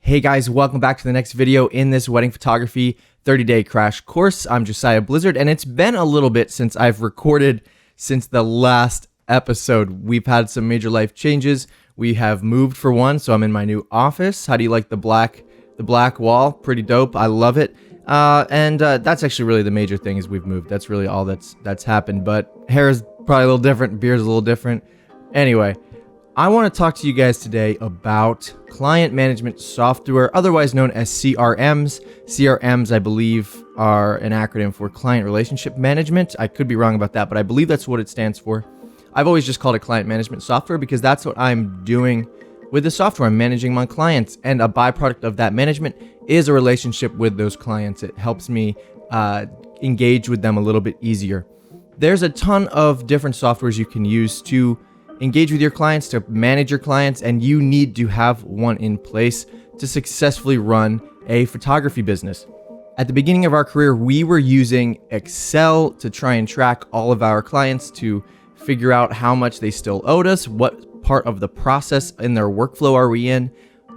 Hey guys, welcome back to the next video in this wedding photography 30-day crash course. I'm Josiah Blizzard, and it's been a little bit since I've recorded since the last episode. We've had some major life changes. We have moved for one, so I'm in my new office. How do you like the black wall? Pretty dope. I love it. That's actually really the major thing is we've moved. That's really all that's happened. But hair is probably a little different. Beard is a little different. Anyway, I want to talk to you guys today about client management software, otherwise known as CRMs. CRMs, I believe, are an acronym for client relationship management. I could be wrong about that, but I believe that's what it stands for. I've always just called it client management software because that's what I'm doing with the software. I'm managing my clients, and a byproduct of that management is a relationship with those clients. It helps me engage with them a little bit easier. There's a ton of different softwares you can use to engage with your clients, to manage your clients, and you need to have one in place to successfully run a photography business. At the beginning of our career, we were using Excel to try and track all of our clients, to figure out how much they still owed us, what part of the process in their workflow are we in,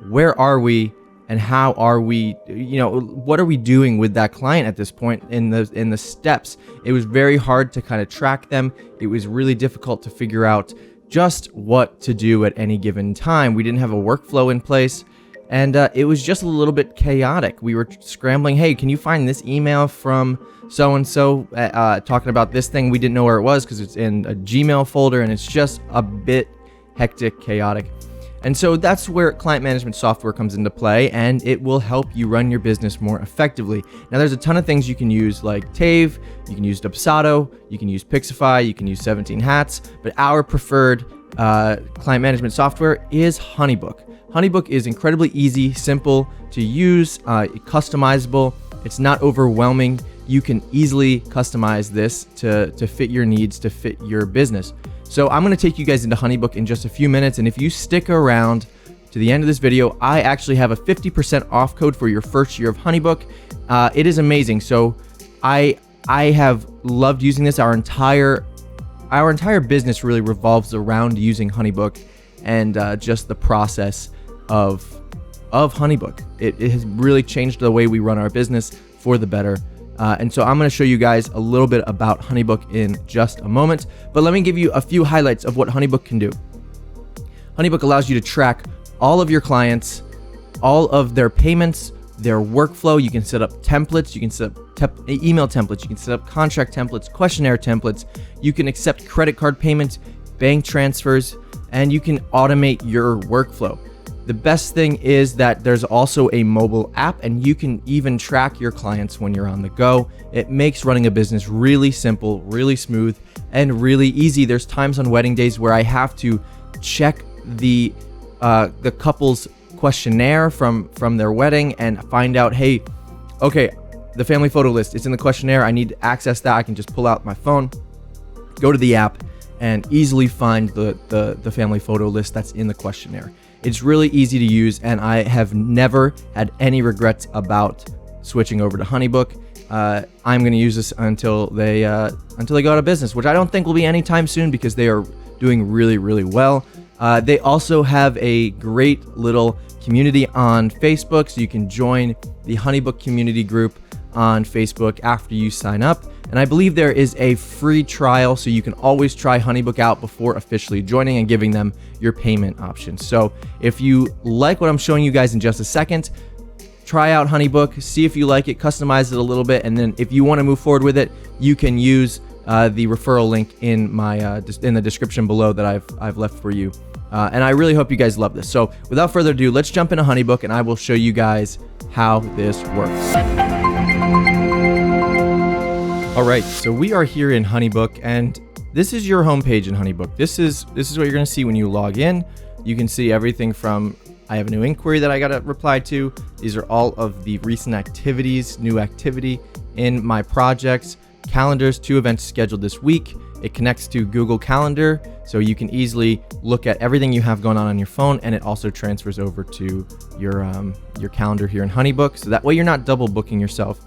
where are we, and how are we, what are we doing with that client at this point in the steps. It was very hard to kind of track them. It was really difficult to figure out just what to do at any given time. We didn't have a workflow in place, and it was just a little bit chaotic. We were scrambling, hey, can you find this email from so-and-so talking about this thing? We didn't know where it was because it's in a Gmail folder, and it's just a bit hectic, chaotic. And so that's where client management software comes into play, and it will help you run your business more effectively. Now, there's a ton of things you can use, like Tave, you can use Dubsado, you can use Pixify, you can use 17 Hats, but our preferred client management software is HoneyBook. HoneyBook is incredibly easy, simple to use, customizable. It's not overwhelming. You can easily customize this to fit your needs, to fit your business. So I'm going to take you guys into HoneyBook in just a few minutes, and if you stick around to the end of this video, I actually have a 50% off code for your first year of HoneyBook. It is amazing. So I have loved using this. Our entire business really revolves around using HoneyBook and just the process of HoneyBook. It has really changed the way we run our business for the better. And so I'm going to show you guys a little bit about HoneyBook in just a moment, but let me give you a few highlights of what HoneyBook can do. HoneyBook allows you to track all of your clients, all of their payments, their workflow. You can set up templates, you can set up email templates, you can set up contract templates, questionnaire templates, you can accept credit card payments, bank transfers, and you can automate your workflow. The best thing is that there's also a mobile app, and you can even track your clients when you're on the go. It makes running a business really simple, really smooth, and really easy. There's times on wedding days where I have to check the couple's questionnaire from their wedding and find out, hey, okay, the family photo list, it's in the questionnaire. I need to access that. I can just pull out my phone, go to the app, and easily find the family photo list that's in the questionnaire. It's really easy to use, and I have never had any regrets about switching over to HoneyBook. I'm going to use this until they go out of business, which I don't think will be anytime soon because they are doing really, really well. They also have a great little community on Facebook, so you can join the HoneyBook community group on Facebook after you sign up. And I believe there is a free trial, so you can always try HoneyBook out before officially joining and giving them your payment options. So if you like what I'm showing you guys in just a second, try out HoneyBook, see if you like it, customize it a little bit, and then if you want to move forward with it, you can use the referral link in my in the description below that I've left for you. And I really hope you guys love this. So without further ado, let's jump into HoneyBook, and I will show you guys how this works. All right, so we are here in HoneyBook, and this is your homepage in HoneyBook. This is what you're going to see when you log in. You can see everything from, I have a new inquiry that I got to reply to. These are all of the recent activities, new activity in my projects, calendars, 2 events scheduled this week. It connects to Google Calendar, so you can easily look at everything you have going on your phone, and it also transfers over to your calendar here in HoneyBook, so that way you're not double booking yourself.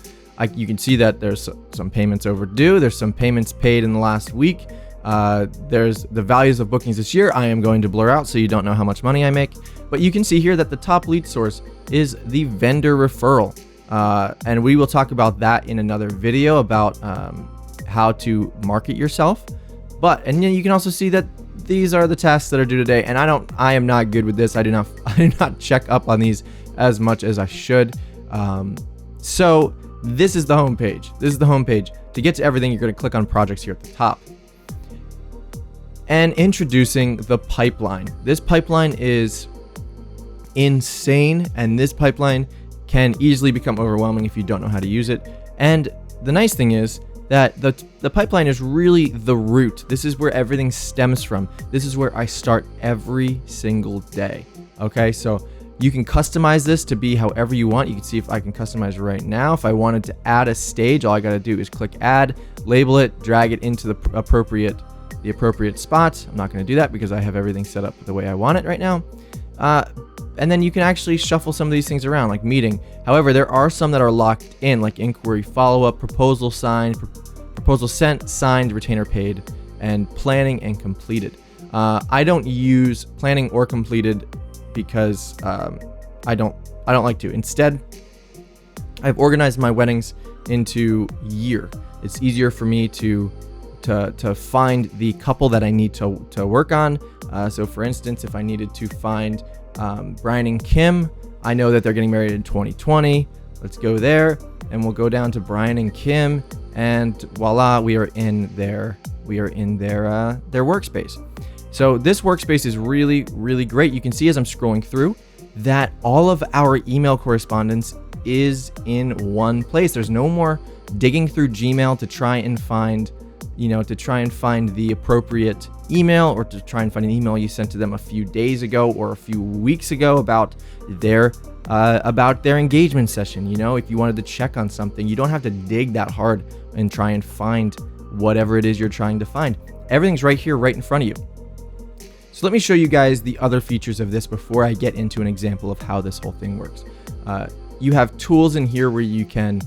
You can see that there's some payments overdue. There's some payments paid in the last week. There's the values of bookings this year. I am going to blur out so you don't know how much money I make. But you can see here that the top lead source is the vendor referral. And we will talk about that in another video about how to market yourself. And then you can also see that these are the tasks that are due today. And I am not good with this. I do not check up on these as much as I should. So this is the home page. This is the home page. To get to everything, you're going to click on projects here at the top. And introducing the pipeline. This pipeline is insane, and this pipeline can easily become overwhelming if you don't know how to use it. And the nice thing is that the pipeline is really the root. This is where everything stems from. This is where I start every single day. Okay, so you can customize this to be however you want. You can see if I can customize right now. If I wanted to add a stage, all I got to do is click add, label it, drag it into the appropriate spot. I'm not going to do that because I have everything set up the way I want it right now. And then you can actually shuffle some of these things around, like meeting. However, there are some that are locked in, like inquiry follow-up, proposal signed, proposal sent, signed, retainer paid, and planning and completed. I don't use planning or completed because I don't like to. Instead, I've organized my weddings into year. It's easier for me to find the couple that I need to work on. So for instance, if I needed to find Brian and Kim, I know that they're getting married in 2020. Let's go there, and we'll go down to Brian and Kim, and voila, we are in their workspace. So this workspace is really, really great. You can see as I'm scrolling through that all of our email correspondence is in one place. There's no more digging through Gmail to try and find the appropriate email, or to try and find an email you sent to them a few days ago or a few weeks ago about their engagement session. If you wanted to check on something, you don't have to dig that hard and try and find whatever it is you're trying to find. Everything's right here, right in front of you. So let me show you guys the other features of this before I get into an example of how this whole thing works. You have tools in here where you can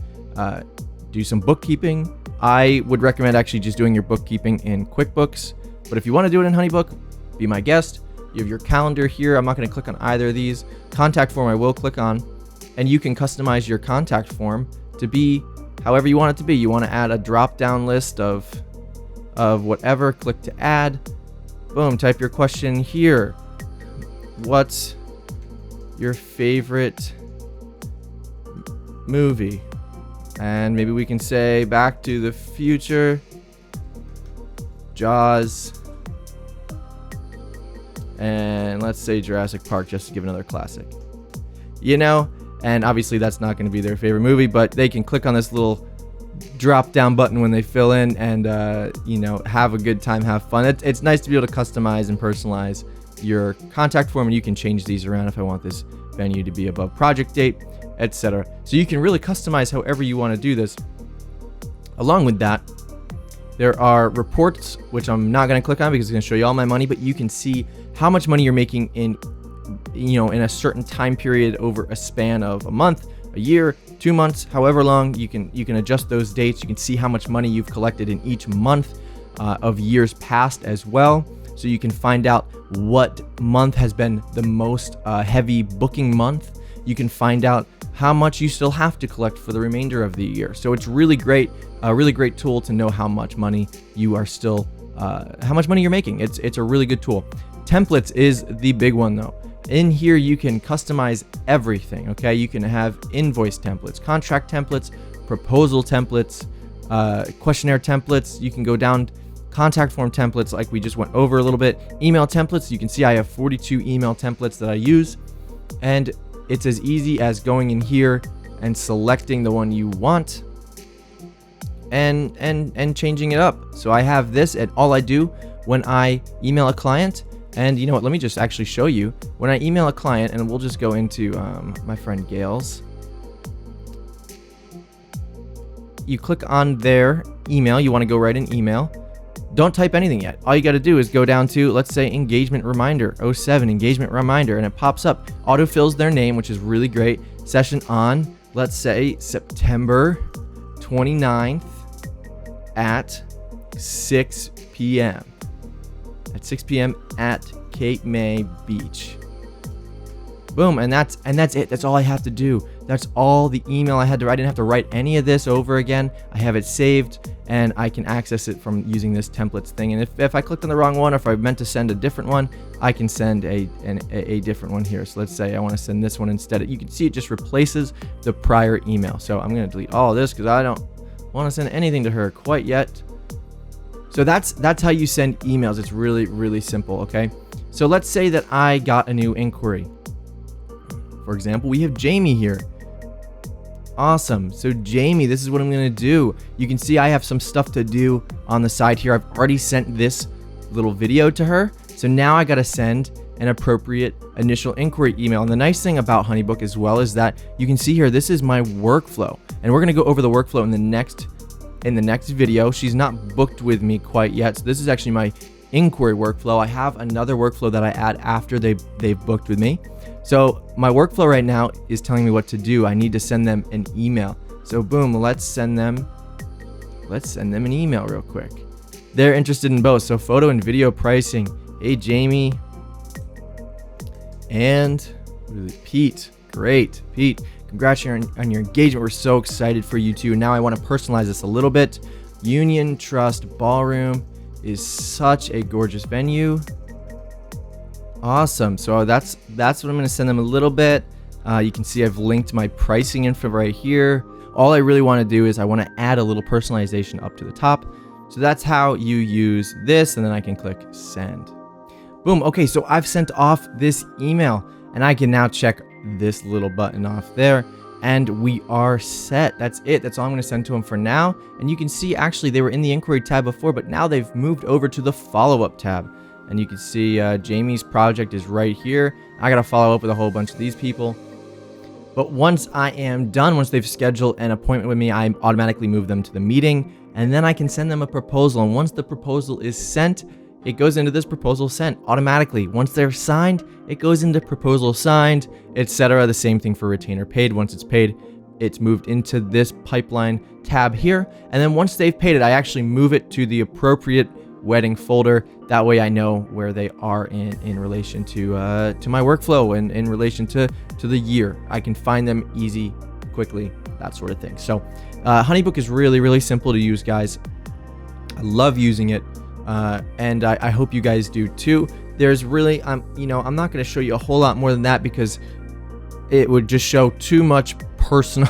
do some bookkeeping. I would recommend actually just doing your bookkeeping in QuickBooks, but if you want to do it in HoneyBook, be my guest. You have your calendar here. I'm not going to click on either of these. Contact form I will click on, and you can customize your contact form to be however you want it to be. You want to add a drop-down list of whatever, click to add. Boom, type your question here. What's your favorite movie? And maybe we can say Back to the Future, Jaws, and let's say Jurassic Park, just to give another classic. And obviously that's not going to be their favorite movie, but they can click on this little drop down button when they fill in and have a good time, have fun. It's nice to be able to customize and personalize your contact form, and you can change these around if I want this venue to be above project date, etc. So you can really customize however you want to do this. Along with that, there are reports, which I'm not going to click on because it's going to show you all my money, but you can see how much money you're making in a certain time period over a span of a month, a year, 2 months, however long. You can adjust those dates. You can see how much money you've collected in each month of years past as well. So you can find out what month has been the most heavy booking month. You can find out how much you still have to collect for the remainder of the year. So it's really great, a really great tool to know how much money you are still, how much money you're making. It's a really good tool. Templates is the big one though. In here, you can customize everything, okay? You can have invoice templates, contract templates, proposal templates, questionnaire templates. You can go down contact form templates like we just went over a little bit. Email templates, you can see I have 42 email templates that I use. And it's as easy as going in here and selecting the one you want and changing it up. So I have this, and all I do when I email a client, and you know what, let me just actually show you. When I email a client, and we'll just go into my friend Gail's, you click on their email. You want to go write an email. Don't type anything yet. All you got to do is go down to, let's say, engagement reminder, 07 engagement reminder, and it pops up, autofills their name, which is really great. Session on, let's say, September 29th at 6 p.m. At 6 p.m. at Cape May Beach. Boom, and that's it. That's all I have to do. That's all the email I had to write. I didn't have to write any of this over again. I have it saved, and I can access it from using this templates thing. And if I clicked on the wrong one, or if I meant to send a different one, I can send a different one here. So let's say I want to send this one instead. You can see it just replaces the prior email. So I'm going to delete all of this because I don't want to send anything to her quite yet. So that's how you send emails. It's really, really simple, okay? So let's say that I got a new inquiry. For example, we have Jamie here. Awesome. So Jamie, this is what I'm going to do. You can see I have some stuff to do on the side here. I've already sent this little video to her. So now I got to send an appropriate initial inquiry email. And the nice thing about HoneyBook as well is that you can see here, this is my workflow. And we're going to go over the workflow in the next video. She's not booked with me quite yet. So this is actually my inquiry workflow. I have another workflow that I add after they've booked with me. So my workflow right now is telling me what to do. I need to send them an email. So boom, let's send them an email real quick. They're interested in both. So photo and video pricing. Hey Jamie and Pete. Great, Pete. Congrats on your engagement. We're so excited for you too. Now I want to personalize this a little bit. Union Trust Ballroom is such a gorgeous venue. Awesome. So that's what I'm going to send them a little bit. You can see I've linked my pricing info right here. All I really want to do is I want to add a little personalization up to the top. So that's how you use this, and then I can click send. Boom. Okay, so I've sent off this email, and I can now check this little button off there, and we are set. That's it. That's all I'm going to send to them for now. And you can see actually they were in the inquiry tab before, but now they've moved over to the follow-up tab. And you can see Jamie's project is right here. I got to follow up with a whole bunch of these people. But once I am done, once they've scheduled an appointment with me, I automatically move them to the meeting. And then I can send them a proposal. And once the proposal is sent, it goes into this proposal sent automatically. Once they're signed, it goes into proposal signed, etc. The same thing for retainer paid. Once it's paid, it's moved into this pipeline tab here. And then once they've paid it, I actually move it to the appropriate wedding folder. That way I know where they are in relation to my workflow and in relation to the year. I can find them easy, quickly, that sort of thing. So HoneyBook is really, really simple to use, guys. I love using it, and I hope you guys do too. There's really, I'm not going to show you a whole lot more than that because it would just show too much personal.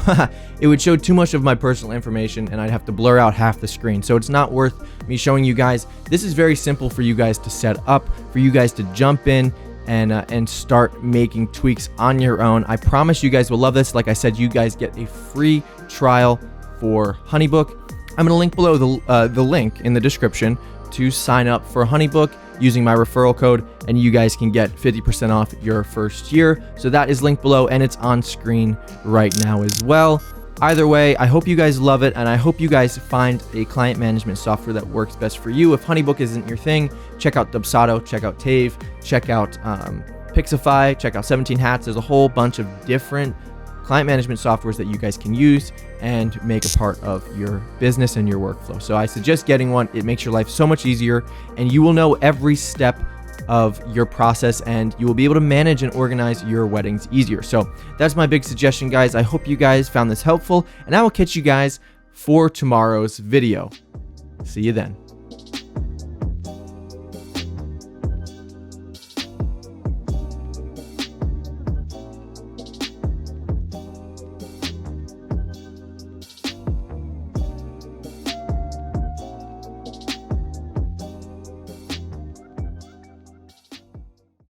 It would show too much of my personal information, and I'd have to blur out half the screen. So it's not worth me showing you guys. This is very simple for you guys to set up, for you guys to jump in and start making tweaks on your own. I promise you guys will love this. Like I said, you guys get a free trial for HoneyBook. I'm going to link below the link in the description to sign up for HoneyBook using my referral code, and you guys can get 50% off your first year. So that is linked below, and it's on screen right now as well. Either way, I hope you guys love it, and I hope you guys find a client management software that works best for you. If HoneyBook isn't your thing, check out Dubsado, check out Tave, check out Pixify, check out 17 Hats. There's a whole bunch of different client management softwares that you guys can use and make a part of your business and your workflow. So I suggest getting one. It makes your life so much easier, and you will know every step of your process, and you will be able to manage and organize your weddings easier. So that's my big suggestion, guys. I hope you guys found this helpful, and I will catch you guys for tomorrow's video. See you then.